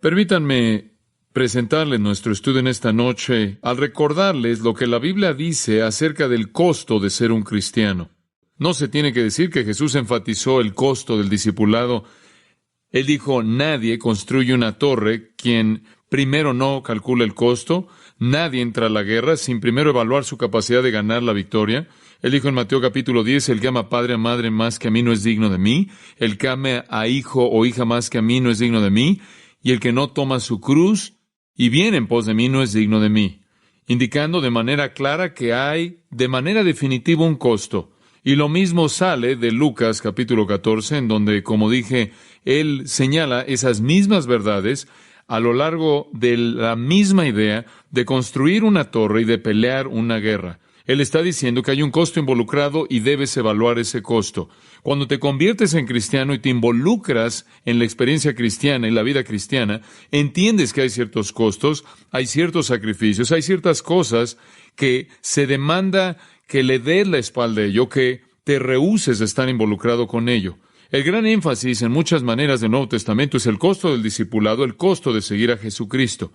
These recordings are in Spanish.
Permítanme presentarles nuestro estudio en esta noche al recordarles lo que la Biblia dice acerca del costo de ser un cristiano. No se tiene que decir que Jesús enfatizó el costo del discipulado. Él dijo, nadie construye una torre quien primero no calcula el costo. Nadie entra a la guerra sin primero evaluar su capacidad de ganar la victoria. Él dijo en Mateo capítulo 10, el que ama a padre o madre más que a mí no es digno de mí. El que ama a hijo o hija más que a mí no es digno de mí. Y el que no toma su cruz y viene en pos de mí no es digno de mí. Indicando de manera clara que hay de manera definitiva un costo. Y lo mismo sale de Lucas capítulo 14, en donde, como dije, él señala esas mismas verdades a lo largo de la misma idea de construir una torre y de pelear una guerra. Él está diciendo que hay un costo involucrado y debes evaluar ese costo. Cuando te conviertes en cristiano y te involucras en la experiencia cristiana y la vida cristiana, entiendes que hay ciertos costos, hay ciertos sacrificios, hay ciertas cosas que se demanda que le des la espalda a ello, que te rehúses a estar involucrado con ello. El gran énfasis en muchas maneras del Nuevo Testamento es el costo del discipulado, el costo de seguir a Jesucristo.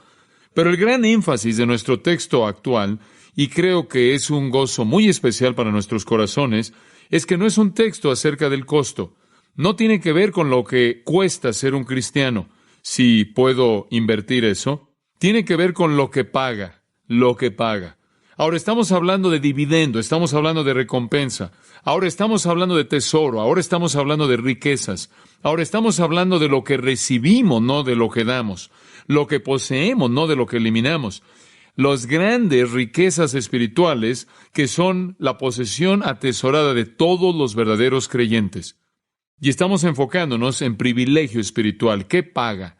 Pero el gran énfasis de nuestro texto actual, y creo que es un gozo muy especial para nuestros corazones, es que no es un texto acerca del costo. No tiene que ver con lo que cuesta ser un cristiano, si puedo invertir eso. Tiene que ver con lo que paga, lo que paga. Ahora estamos hablando de dividendo, estamos hablando de recompensa. Ahora estamos hablando de tesoro, ahora estamos hablando de riquezas. Ahora estamos hablando de lo que recibimos, no de lo que damos. Lo que poseemos, no de lo que eliminamos. Las grandes riquezas espirituales que son la posesión atesorada de todos los verdaderos creyentes. Y estamos enfocándonos en privilegio espiritual. ¿Qué paga?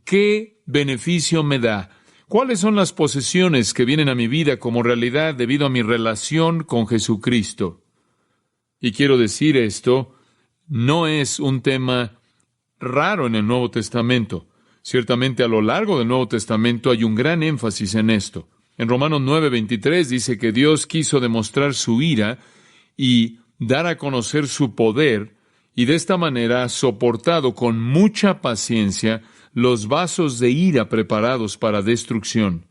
¿Qué beneficio me da? ¿Cuáles son las posesiones que vienen a mi vida como realidad debido a mi relación con Jesucristo? Y quiero decir esto, no es un tema raro en el Nuevo Testamento. Ciertamente a lo largo del Nuevo Testamento hay un gran énfasis en esto. En Romanos 9:23 dice que Dios quiso demostrar su ira y dar a conocer su poder, y de esta manera ha soportado con mucha paciencia los vasos de ira preparados para destrucción.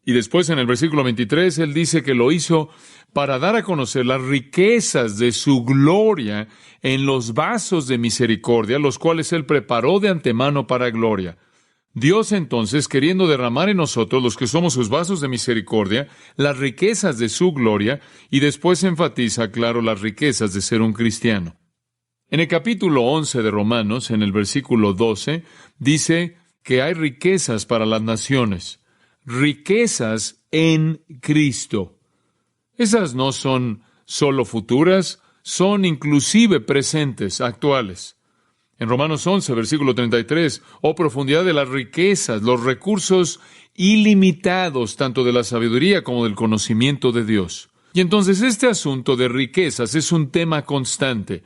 Y después en el versículo 23 Él dice que lo hizo para dar a conocer las riquezas de su gloria en los vasos de misericordia, los cuales Él preparó de antemano para gloria. Dios entonces, queriendo derramar en nosotros, los que somos sus vasos de misericordia, las riquezas de su gloria, y después enfatiza, claro, las riquezas de ser un cristiano. En el capítulo 11 de Romanos, en el versículo 12, dice que hay riquezas para las naciones, riquezas en Cristo. Esas no son solo futuras, son inclusive presentes, actuales. En Romanos 11, versículo 33, oh profundidad de las riquezas, los recursos ilimitados, tanto de la sabiduría como del conocimiento de Dios. Y entonces este asunto de riquezas es un tema constante.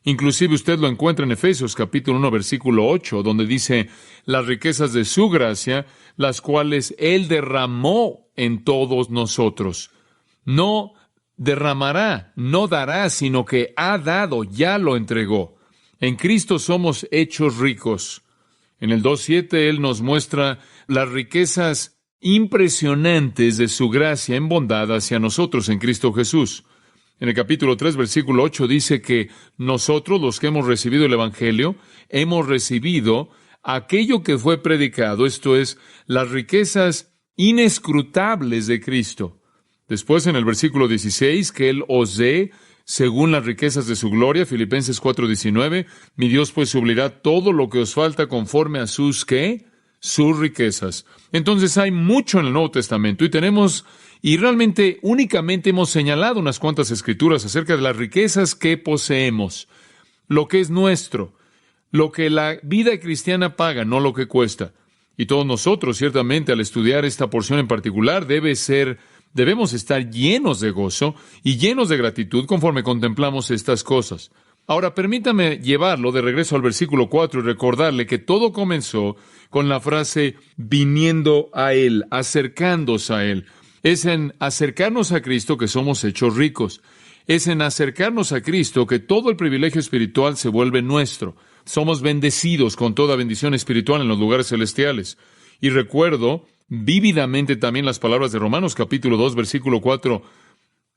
Inclusive usted lo encuentra en Efesios capítulo 1, versículo 8, donde dice, las riquezas de su gracia, las cuales Él derramó en todos nosotros. No derramará, no dará, sino que ha dado, ya lo entregó. En Cristo somos hechos ricos. En el 2:7 Él nos muestra las riquezas impresionantes de su gracia en bondad hacia nosotros en Cristo Jesús. En el capítulo 3, versículo 8 dice que nosotros, los que hemos recibido el Evangelio, hemos recibido aquello que fue predicado, esto es, las riquezas inescrutables de Cristo. Después, en el versículo 16, que Él os dé, según las riquezas de su gloria, Filipenses 4:19, mi Dios pues suplirá todo lo que os falta conforme a sus, ¿qué? Sus riquezas. Entonces hay mucho en el Nuevo Testamento y realmente únicamente hemos señalado unas cuantas escrituras acerca de las riquezas que poseemos, lo que es nuestro, lo que la vida cristiana paga, no lo que cuesta. Y todos nosotros, ciertamente, al estudiar esta porción en particular, debemos estar llenos de gozo y llenos de gratitud conforme contemplamos estas cosas. Ahora, permítame llevarlo de regreso al versículo 4 y recordarle que todo comenzó con la frase viniendo a Él, acercándose a Él. Es en acercarnos a Cristo que somos hechos ricos. Es en acercarnos a Cristo que todo el privilegio espiritual se vuelve nuestro. Somos bendecidos con toda bendición espiritual en los lugares celestiales. Y recuerdo vívidamente también las palabras de Romanos capítulo 2, versículo 4.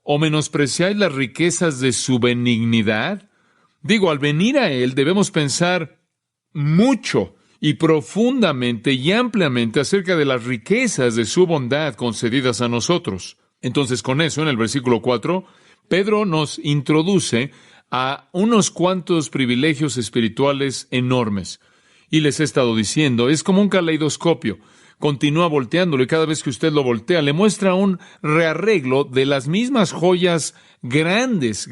¿O menospreciáis las riquezas de su benignidad? Digo, al venir a Él debemos pensar mucho y profundamente y ampliamente acerca de las riquezas de su bondad concedidas a nosotros. Entonces, con eso, en el versículo 4, Pedro nos introduce a unos cuantos privilegios espirituales enormes. Y les he estado diciendo, es como un caleidoscopio. Continúa volteándolo y cada vez que usted lo voltea, le muestra un rearreglo de las mismas joyas, grandes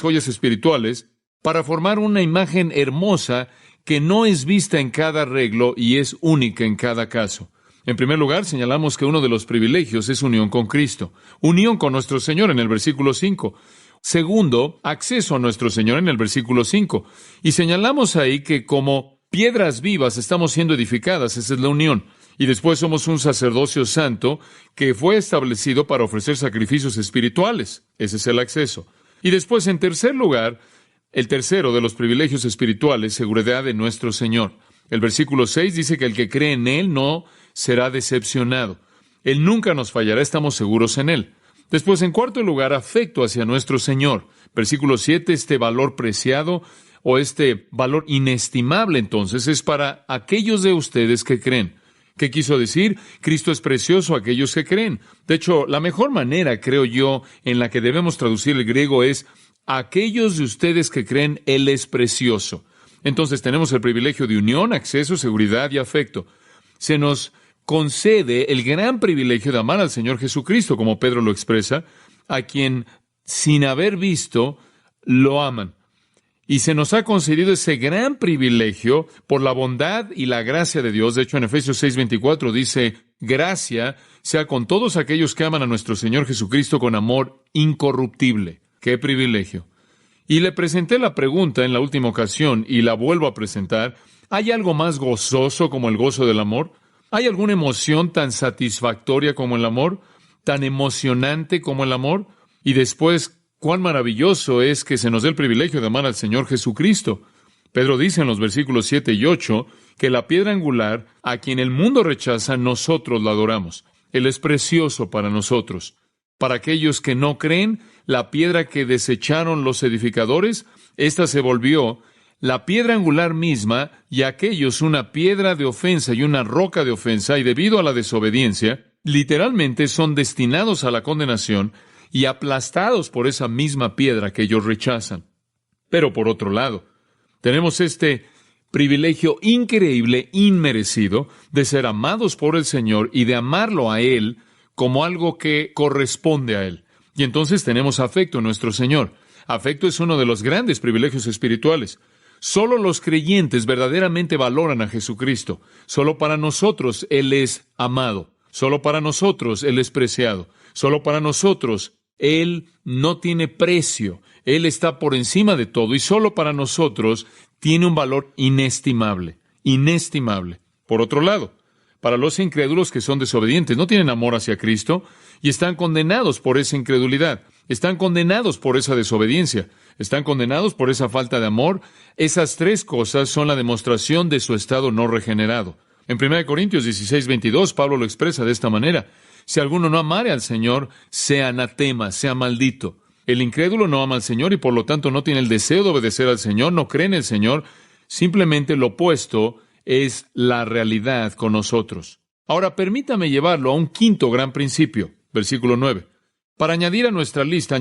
joyas espirituales, para formar una imagen hermosa que no es vista en cada arreglo y es única en cada caso. En primer lugar, señalamos que uno de los privilegios es unión con Cristo, unión con nuestro Señor en el versículo 5. Segundo, acceso a nuestro Señor en el versículo 5. Y señalamos ahí que como piedras vivas estamos siendo edificadas, esa es la unión. Y después somos un sacerdocio santo que fue establecido para ofrecer sacrificios espirituales, ese es el acceso. Y después, en tercer lugar, el tercero de los privilegios espirituales, seguridad de nuestro Señor. El versículo 6 dice que el que cree en Él no será decepcionado. Él nunca nos fallará, estamos seguros en Él. Después, en cuarto lugar, afecto hacia nuestro Señor. Versículo 7, este valor preciado o este valor inestimable, entonces, es para aquellos de ustedes que creen. ¿Qué quiso decir? Cristo es precioso a aquellos que creen. De hecho, la mejor manera, creo yo, en la que debemos traducir el griego es aquellos de ustedes que creen, Él es precioso. Entonces tenemos el privilegio de unión, acceso, seguridad y afecto. Se nos concede el gran privilegio de amar al Señor Jesucristo, como Pedro lo expresa, a quien, sin haber visto, lo aman. Y se nos ha concedido ese gran privilegio por la bondad y la gracia de Dios. De hecho, en Efesios 6:24 dice, gracia sea con todos aquellos que aman a nuestro Señor Jesucristo con amor incorruptible. ¡Qué privilegio! Y le presenté la pregunta en la última ocasión y la vuelvo a presentar. ¿Hay algo más gozoso como el gozo del amor? ¿Hay alguna emoción tan satisfactoria como el amor? ¿Tan emocionante como el amor? Y después, cuán maravilloso es que se nos dé el privilegio de amar al Señor Jesucristo. Pedro dice en los versículos 7 y 8 que la piedra angular, a quien el mundo rechaza, nosotros la adoramos. Él es precioso para nosotros. Para aquellos que no creen, la piedra que desecharon los edificadores, esta se volvió la piedra angular misma, y aquellos una piedra de ofensa y una roca de ofensa, y debido a la desobediencia, literalmente son destinados a la condenación y aplastados por esa misma piedra que ellos rechazan. Pero por otro lado, tenemos este privilegio increíble, inmerecido, de ser amados por el Señor y de amarlo a Él como algo que corresponde a Él. Y entonces tenemos afecto en nuestro Señor. Afecto es uno de los grandes privilegios espirituales. Solo los creyentes verdaderamente valoran a Jesucristo. Solo para nosotros Él es amado. Solo para nosotros Él es preciado. Solo para nosotros Él no tiene precio. Él está por encima de todo y solo para nosotros tiene un valor inestimable. Inestimable. Por otro lado, para los incrédulos que son desobedientes, no tienen amor hacia Cristo y están condenados por esa incredulidad. Están condenados por esa desobediencia. Están condenados por esa falta de amor. Esas tres cosas son la demostración de su estado no regenerado. En 1 Corintios 16:22, Pablo lo expresa de esta manera. Si alguno no amare al Señor, sea anatema, sea maldito. El incrédulo no ama al Señor y por lo tanto no tiene el deseo de obedecer al Señor, no cree en el Señor. Simplemente lo opuesto es la realidad con nosotros. Ahora, permítame llevarlo a un quinto gran principio. Versículo 9. Para añadir a nuestra lista,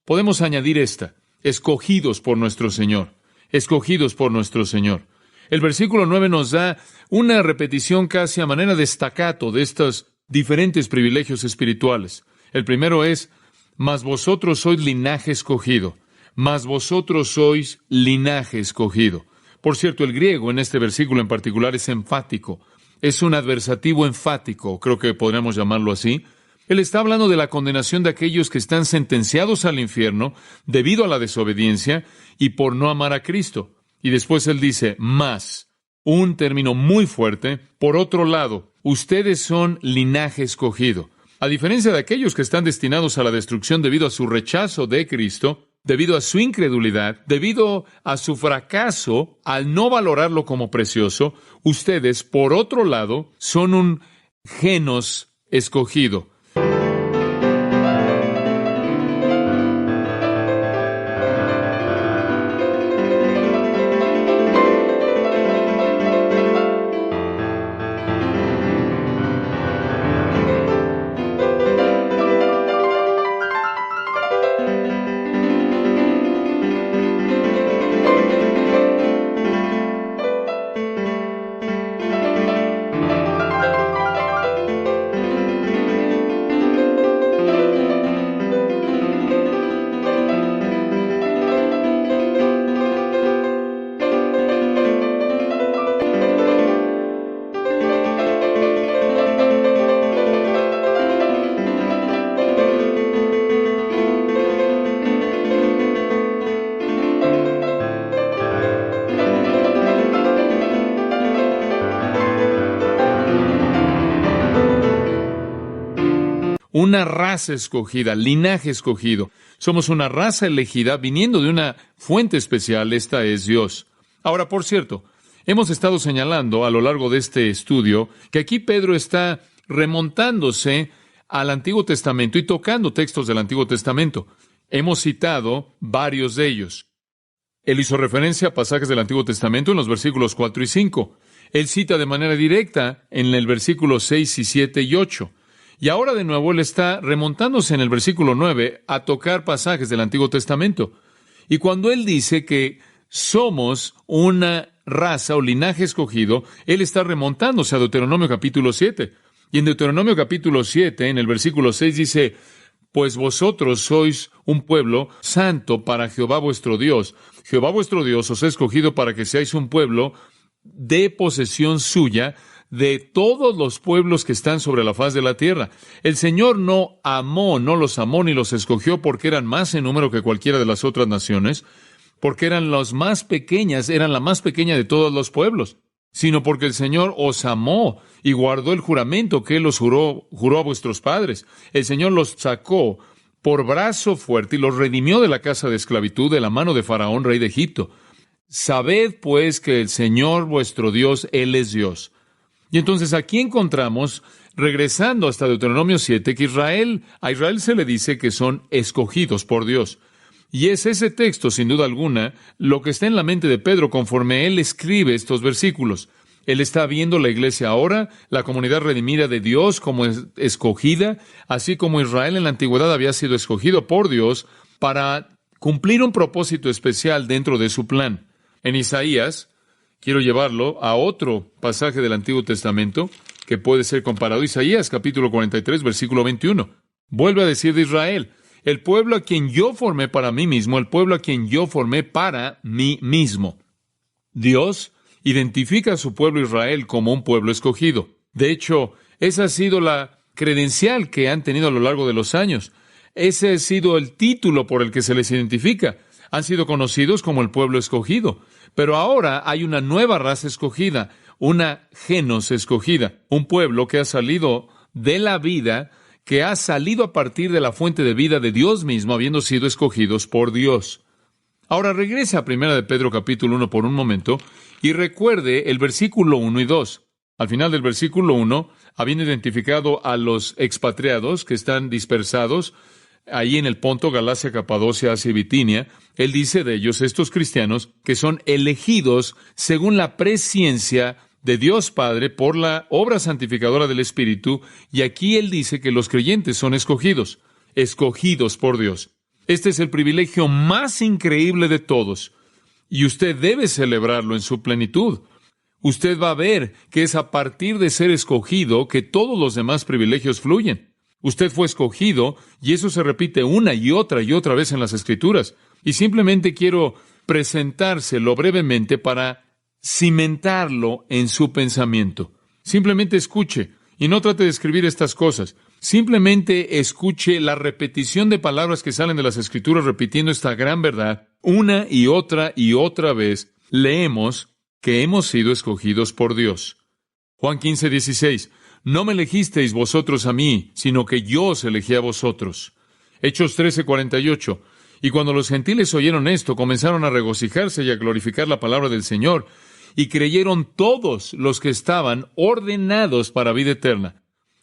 podemos añadir esta. Escogidos por nuestro Señor. Escogidos por nuestro Señor. El versículo 9 nos da una repetición casi a manera de staccato de estos diferentes privilegios espirituales. El primero es, mas vosotros sois linaje escogido. Mas vosotros sois linaje escogido. Por cierto, el griego en este versículo en particular es enfático. Es un adversativo enfático, creo que podríamos llamarlo así. Él está hablando de la condenación de aquellos que están sentenciados al infierno debido a la desobediencia y por no amar a Cristo. Y después él dice, más, un término muy fuerte. Por otro lado, ustedes son linaje escogido. A diferencia de aquellos que están destinados a la destrucción debido a su rechazo de Cristo, debido a su incredulidad, debido a su fracaso, al no valorarlo como precioso, ustedes, por otro lado, son un genos escogido. Una raza escogida, linaje escogido. Somos una raza elegida viniendo de una fuente especial, esta es Dios. Ahora, por cierto, hemos estado señalando a lo largo de este estudio que aquí Pedro está remontándose al Antiguo Testamento y tocando textos del Antiguo Testamento. Hemos citado varios de ellos. Él hizo referencia a pasajes del Antiguo Testamento en los versículos 4 y 5. Él cita de manera directa en el versículo 6 y 7 y 8. Y ahora de nuevo él está remontándose en el versículo 9 a tocar pasajes del Antiguo Testamento. Y cuando él dice que somos una raza o linaje escogido, él está remontándose a Deuteronomio capítulo 7. Y en Deuteronomio capítulo 7, en el versículo 6 dice, pues vosotros sois un pueblo santo para Jehová vuestro Dios. Jehová vuestro Dios os ha escogido para que seáis un pueblo de posesión suya, de todos los pueblos que están sobre la faz de la tierra. El Señor no los amó ni los escogió porque eran más en número que cualquiera de las otras naciones, porque eran las más pequeñas, eran la más pequeña de todos los pueblos, sino porque el Señor os amó y guardó el juramento que Él os juró a vuestros padres. El Señor los sacó por brazo fuerte y los redimió de la casa de esclavitud, de la mano de Faraón, rey de Egipto. Sabed, pues, que el Señor vuestro Dios, Él es Dios. Y entonces aquí encontramos, regresando hasta Deuteronomio 7, que a Israel se le dice que son escogidos por Dios. Y es ese texto, sin duda alguna, lo que está en la mente de Pedro conforme él escribe estos versículos. Él está viendo la iglesia ahora, la comunidad redimida de Dios como escogida, así como Israel en la antigüedad había sido escogido por Dios para cumplir un propósito especial dentro de su plan. En Isaías, quiero llevarlo a otro pasaje del Antiguo Testamento que puede ser comparado. Isaías, capítulo 43, versículo 21. Vuelve a decir de Israel, el pueblo a quien yo formé para mí mismo, el pueblo a quien yo formé para mí mismo. Dios identifica a su pueblo Israel como un pueblo escogido. De hecho, esa ha sido la credencial que han tenido a lo largo de los años. Ese ha sido el título por el que se les identifica. Han sido conocidos como el pueblo escogido. Pero ahora hay una nueva raza escogida, una genos escogida, un pueblo que ha salido de la vida, que ha salido a partir de la fuente de vida de Dios mismo, habiendo sido escogidos por Dios. Ahora regrese a 1 de Pedro capítulo 1 por un momento y recuerde el versículo 1 y 2. Al final del versículo 1, habiendo identificado a los expatriados que están dispersados ahí en el Ponto, Galacia, Capadocia, Asia y Bitinia, él dice de ellos, estos cristianos, que son elegidos según la presciencia de Dios Padre por la obra santificadora del Espíritu, y aquí él dice que los creyentes son escogidos por Dios. Este es el privilegio más increíble de todos, y usted debe celebrarlo en su plenitud. Usted va a ver que es a partir de ser escogido que todos los demás privilegios fluyen. Usted fue escogido, y eso se repite una y otra vez en las Escrituras. Y simplemente quiero presentárselo brevemente para cimentarlo en su pensamiento. Simplemente escuche, y no trate de escribir estas cosas. Simplemente escuche la repetición de palabras que salen de las Escrituras repitiendo esta gran verdad. Una y otra vez leemos que hemos sido escogidos por Dios. Juan 15:16. No me elegisteis vosotros a mí, sino que yo os elegí a vosotros. Hechos 13:48. Y cuando los gentiles oyeron esto, comenzaron a regocijarse y a glorificar la palabra del Señor, y creyeron todos los que estaban ordenados para vida eterna.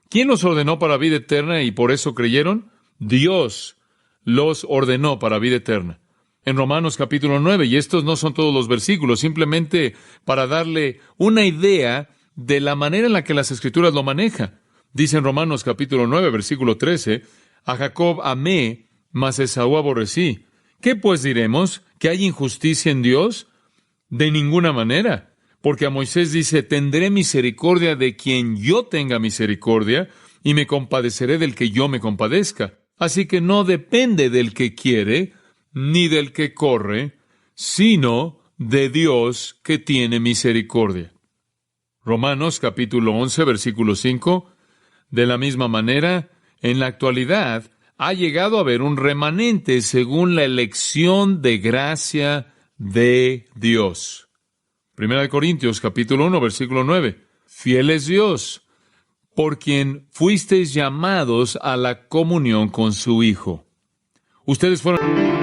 ¿Quién los ordenó para vida eterna y por eso creyeron? Dios los ordenó para vida eterna. En Romanos capítulo 9, y estos no son todos los versículos, simplemente para darle una idea de la manera en la que las Escrituras lo manejan. Dice en Romanos capítulo 9, versículo 13, a Jacob amé, mas Esaú aborrecí. ¿Qué pues diremos? ¿Que hay injusticia en Dios? De ninguna manera. Porque a Moisés dice, tendré misericordia de quien yo tenga misericordia, y me compadeceré del que yo me compadezca. Así que no depende del que quiere, ni del que corre, sino de Dios que tiene misericordia. Romanos capítulo 11, versículo 5. De la misma manera, en la actualidad, ha llegado a haber un remanente según la elección de gracia de Dios. Primera de Corintios, capítulo 1, versículo 9. Fiel es Dios, por quien fuisteis llamados a la comunión con su Hijo. Ustedes fueron...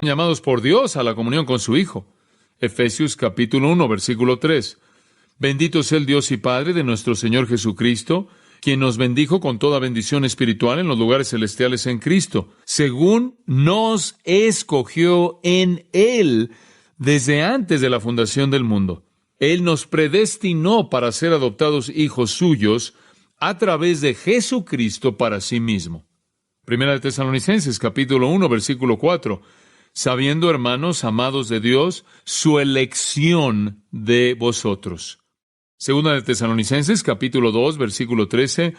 llamados por Dios a la comunión con su Hijo. Efesios capítulo 1, versículo 3. Bendito sea el Dios y Padre de nuestro Señor Jesucristo, quien nos bendijo con toda bendición espiritual en los lugares celestiales en Cristo, según nos escogió en Él desde antes de la fundación del mundo. Él nos predestinó para ser adoptados hijos suyos a través de Jesucristo para sí mismo. Primera de Tesalonicenses capítulo 1, versículo 4. Sabiendo, hermanos, amados de Dios, su elección de vosotros. Segunda de Tesalonicenses, capítulo 2, versículo 13.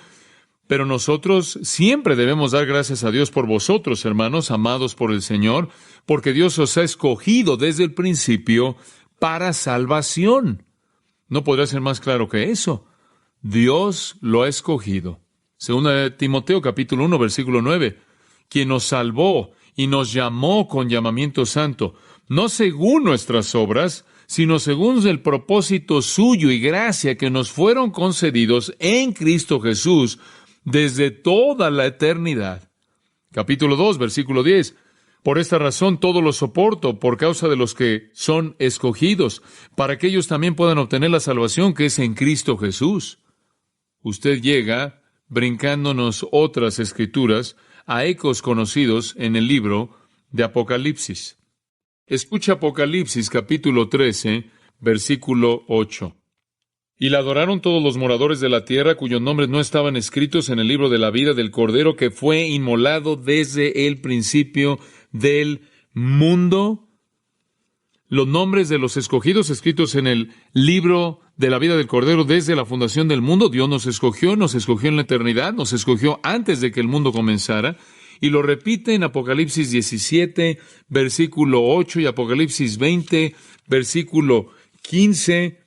Pero nosotros siempre debemos dar gracias a Dios por vosotros, hermanos, amados por el Señor, porque Dios os ha escogido desde el principio para salvación. No podría ser más claro que eso. Dios lo ha escogido. Segunda de Timoteo, capítulo 1, versículo 9. Quien nos salvó y nos llamó con llamamiento santo, no según nuestras obras, sino según el propósito suyo y gracia que nos fueron concedidos en Cristo Jesús desde toda la eternidad. Capítulo 2, versículo 10. Por esta razón todo lo soporto por causa de los que son escogidos, para que ellos también puedan obtener la salvación que es en Cristo Jesús. Usted llega brincándonos otras escrituras a ecos conocidos en el libro de Apocalipsis. Escucha Apocalipsis capítulo 13, versículo 8. Y la adoraron todos los moradores de la tierra, cuyos nombres no estaban escritos en el libro de la vida del Cordero que fue inmolado desde el principio del mundo. Los nombres de los escogidos escritos en el libro de la vida del Cordero desde la fundación del mundo. Dios nos escogió en la eternidad, nos escogió antes de que el mundo comenzara, y lo repite en Apocalipsis 17, versículo 8, y Apocalipsis 20, versículo 15,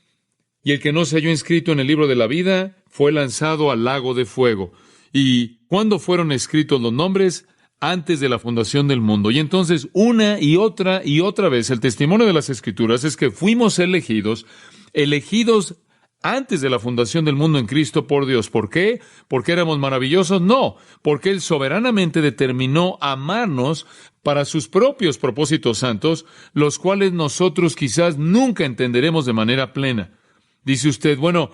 y el que no se halló inscrito en el libro de la vida fue lanzado al lago de fuego. ¿Y cuándo fueron escritos los nombres? Antes de la fundación del mundo. Y entonces, una y otra vez, el testimonio de las Escrituras es que fuimos elegidos antes de la fundación del mundo en Cristo por Dios. ¿Por qué? ¿Porque éramos maravillosos? No, porque Él soberanamente determinó amarnos para sus propios propósitos santos, los cuales nosotros quizás nunca entenderemos de manera plena. Dice usted, bueno,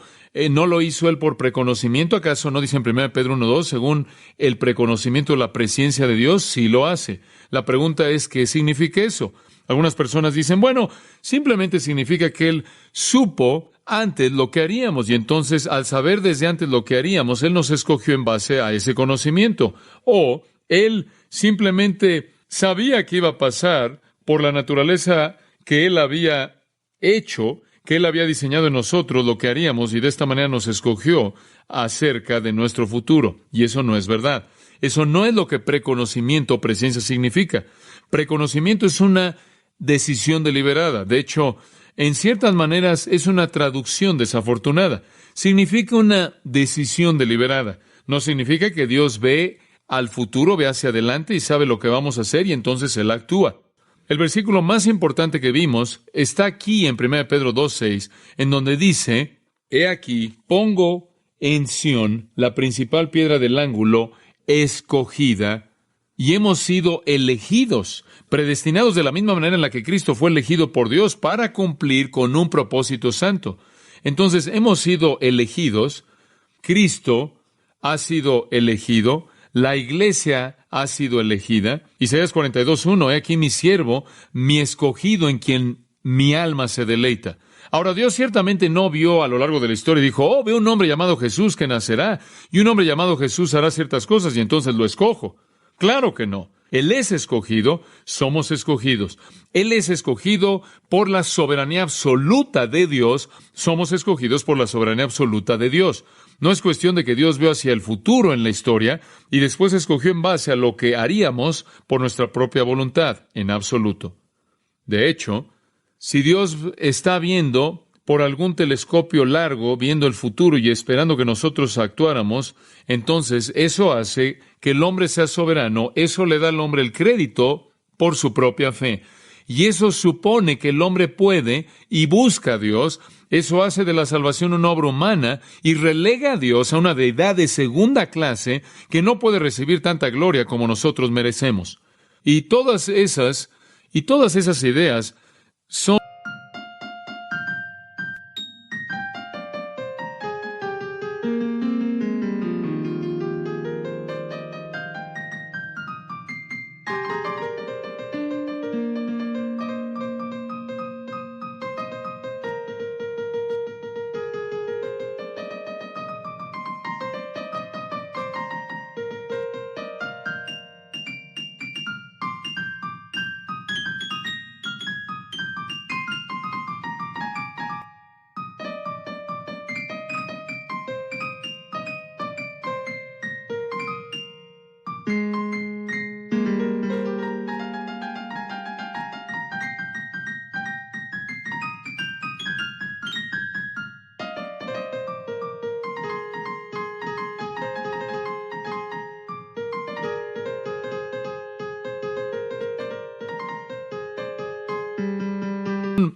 ¿No lo hizo Él por preconocimiento? ¿Acaso no dice en 1 Pedro 1:2, según el preconocimiento de la presciencia de Dios? Sí lo hace. La pregunta es, ¿qué significa eso? Algunas personas dicen, bueno, simplemente significa que Él supo antes lo que haríamos, y entonces, al saber desde antes lo que haríamos, Él nos escogió en base a ese conocimiento. O Él simplemente sabía que iba a pasar por la naturaleza que Él había hecho, que Él había diseñado en nosotros lo que haríamos, y de esta manera nos escogió acerca de nuestro futuro. Y eso no es verdad. Eso no es lo que preconocimiento o presencia significa. Preconocimiento es una decisión deliberada. De hecho, en ciertas maneras es una traducción desafortunada. Significa una decisión deliberada. No significa que Dios ve al futuro, ve hacia adelante y sabe lo que vamos a hacer y entonces Él actúa. El versículo más importante que vimos está aquí en 1 Pedro 2:6, en donde dice, «He aquí, pongo en Sión la principal piedra del ángulo, escogida, y hemos sido elegidos, predestinados de la misma manera en la que Cristo fue elegido por Dios para cumplir con un propósito santo». Entonces, hemos sido elegidos, Cristo ha sido elegido, la iglesia ha sido elegida. Isaías 42:1, «He aquí mi siervo, mi escogido, en quien mi alma se deleita». Ahora, Dios ciertamente no vio a lo largo de la historia y dijo, veo un hombre llamado Jesús que nacerá, y un hombre llamado Jesús hará ciertas cosas, y entonces lo escojo. Claro que no. Él es escogido, somos escogidos. Él es escogido por la soberanía absoluta de Dios, somos escogidos por la soberanía absoluta de Dios. No es cuestión de que Dios vio hacia el futuro en la historia y después escogió en base a lo que haríamos por nuestra propia voluntad, en absoluto. De hecho, si Dios está viendo por algún telescopio largo, viendo el futuro y esperando que nosotros actuáramos, entonces eso hace que el hombre sea soberano, eso le da al hombre el crédito por su propia fe. Y eso supone que el hombre puede y busca a Dios. Eso hace de la salvación una obra humana y relega a Dios a una deidad de segunda clase que no puede recibir tanta gloria como nosotros merecemos. Y todas esas ideas son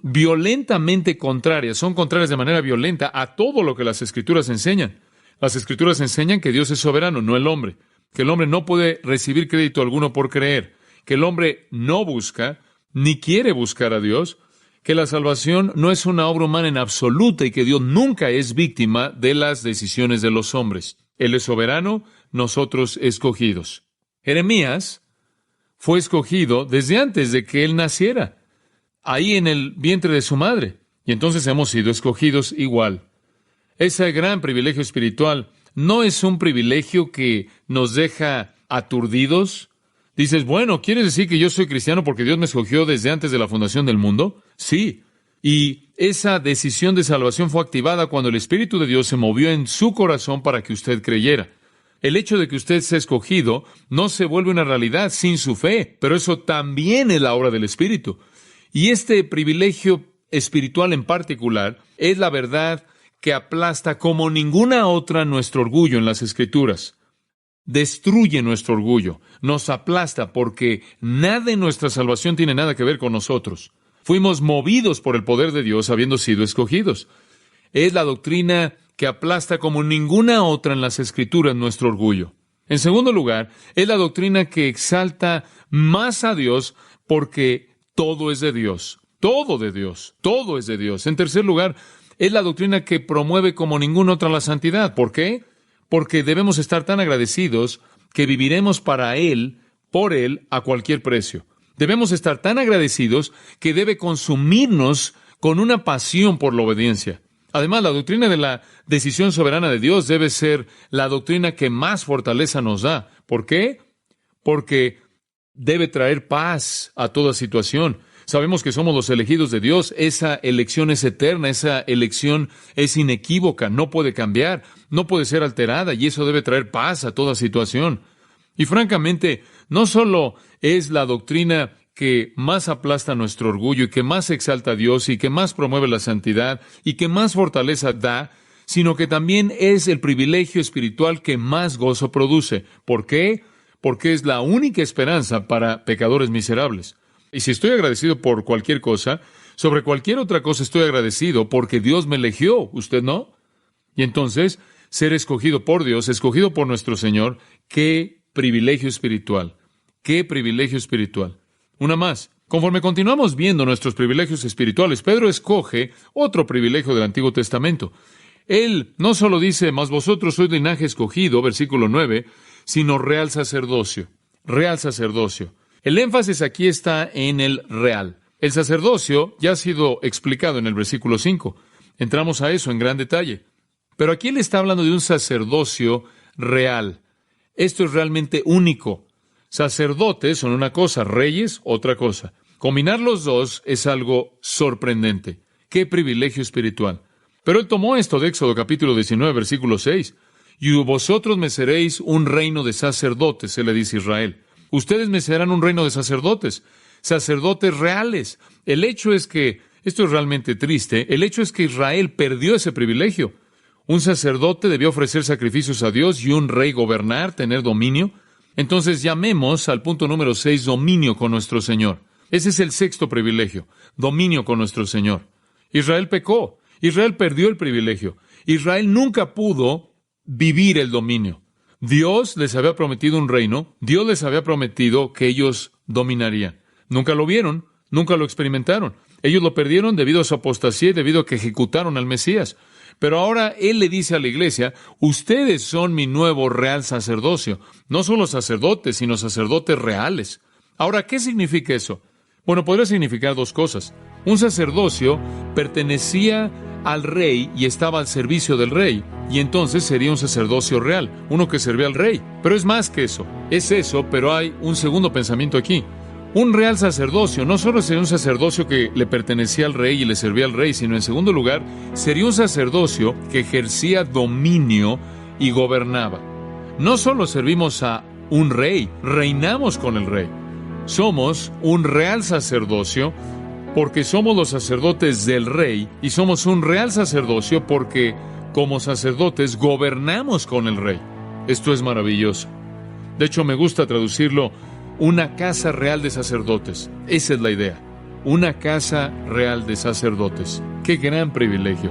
violentamente contrarias, son contrarias de manera violenta a todo lo que las Escrituras enseñan. Las Escrituras enseñan que Dios es soberano, no el hombre, que el hombre no puede recibir crédito alguno por creer, que el hombre no busca ni quiere buscar a Dios, que la salvación no es una obra humana en absoluta y que Dios nunca es víctima de las decisiones de los hombres. Él es soberano, nosotros escogidos. Jeremías fue escogido desde antes de que él naciera, ahí en el vientre de su madre, y entonces hemos sido escogidos igual. Ese gran privilegio espiritual no es un privilegio que nos deja aturdidos. Dices, bueno, ¿quieres decir que yo soy cristiano porque Dios me escogió desde antes de la fundación del mundo? Sí. Y esa decisión de salvación fue activada cuando el Espíritu de Dios se movió en su corazón para que usted creyera. El hecho de que usted sea escogido no se vuelve una realidad sin su fe, pero eso también es la obra del Espíritu. Y este privilegio espiritual en particular es la verdad que aplasta como ninguna otra nuestro orgullo en las Escrituras. Destruye nuestro orgullo, nos aplasta porque nada en nuestra salvación tiene nada que ver con nosotros. Fuimos movidos por el poder de Dios habiendo sido escogidos. Es la doctrina que aplasta como ninguna otra en las Escrituras nuestro orgullo. En segundo lugar, es la doctrina que exalta más a Dios porque todo es de Dios. Todo de Dios. Todo es de Dios. En tercer lugar, Es la doctrina que promueve como ninguna otra la santidad. ¿Por qué? Porque debemos estar tan agradecidos que viviremos para Él, por Él, a cualquier precio. Debemos estar tan agradecidos que debe consumirnos con una pasión por la obediencia. Además, la doctrina de la decisión soberana de Dios debe ser la doctrina que más fortaleza nos da. ¿Por qué? Porque debe traer paz a toda situación. Sabemos que somos los elegidos de Dios. Esa elección es eterna, esa elección es inequívoca, no puede cambiar, no puede ser alterada, y eso debe traer paz a toda situación. Y francamente, no solo es la doctrina que más aplasta nuestro orgullo y que más exalta a Dios y que más promueve la santidad y que más fortaleza da, sino que también es el privilegio espiritual que más gozo produce. ¿Por qué? Porque es la única esperanza para pecadores miserables. Y si estoy agradecido por cualquier cosa, sobre cualquier otra cosa estoy agradecido porque Dios me eligió, ¿usted no? Y entonces, ser escogido por Dios, escogido por nuestro Señor, qué privilegio espiritual, qué privilegio espiritual. Una más. Conforme continuamos viendo nuestros privilegios espirituales, Pedro escoge otro privilegio del Antiguo Testamento. Él no solo dice, mas vosotros sois linaje escogido, versículo 9, sino real sacerdocio. Real sacerdocio. El énfasis aquí está en el real. El sacerdocio ya ha sido explicado en el versículo 5. Entramos a eso en gran detalle. Pero aquí él está hablando de un sacerdocio real. Esto es realmente único. Sacerdotes son una cosa, reyes otra cosa. Combinar los dos es algo sorprendente. ¡Qué privilegio espiritual! Pero él tomó esto de Éxodo capítulo 19, versículo 6. Y vosotros me seréis un reino de sacerdotes, se le dice a Israel. Ustedes me serán un reino de sacerdotes, sacerdotes reales. El hecho es que, esto es realmente triste, el hecho es que Israel perdió ese privilegio. Un sacerdote debió ofrecer sacrificios a Dios y un rey gobernar, tener dominio. Entonces llamemos al punto número 6, dominio con nuestro Señor. Ese es el sexto privilegio, dominio con nuestro Señor. Israel pecó, Israel perdió el privilegio. Israel nunca pudo vivir el dominio. Dios les había prometido un reino, Dios les había prometido que ellos dominarían. Nunca lo vieron, nunca lo experimentaron. Ellos lo perdieron debido a su apostasía y debido a que ejecutaron al Mesías. Pero ahora Él le dice a la iglesia, ustedes son mi nuevo real sacerdocio. No solo sacerdotes, sino sacerdotes reales. Ahora, ¿qué significa eso? Bueno, podría significar dos cosas. Un sacerdocio pertenecía al rey y estaba al servicio del rey, y entonces sería un sacerdocio real, uno que servía al rey. Pero es más que eso. Es eso, pero hay un segundo pensamiento aquí. Un real sacerdocio no solo sería un sacerdocio que le pertenecía al rey y le servía al rey, sino en segundo lugar, sería un sacerdocio que ejercía dominio y gobernaba. No solo servimos a un rey, reinamos con el rey. Somos un real sacerdocio porque somos los sacerdotes del rey, y somos un real sacerdocio porque, como sacerdotes, gobernamos con el rey. Esto es maravilloso. De hecho, me gusta traducirlo, una casa real de sacerdotes. Esa es la idea. Una casa real de sacerdotes. ¡Qué gran privilegio!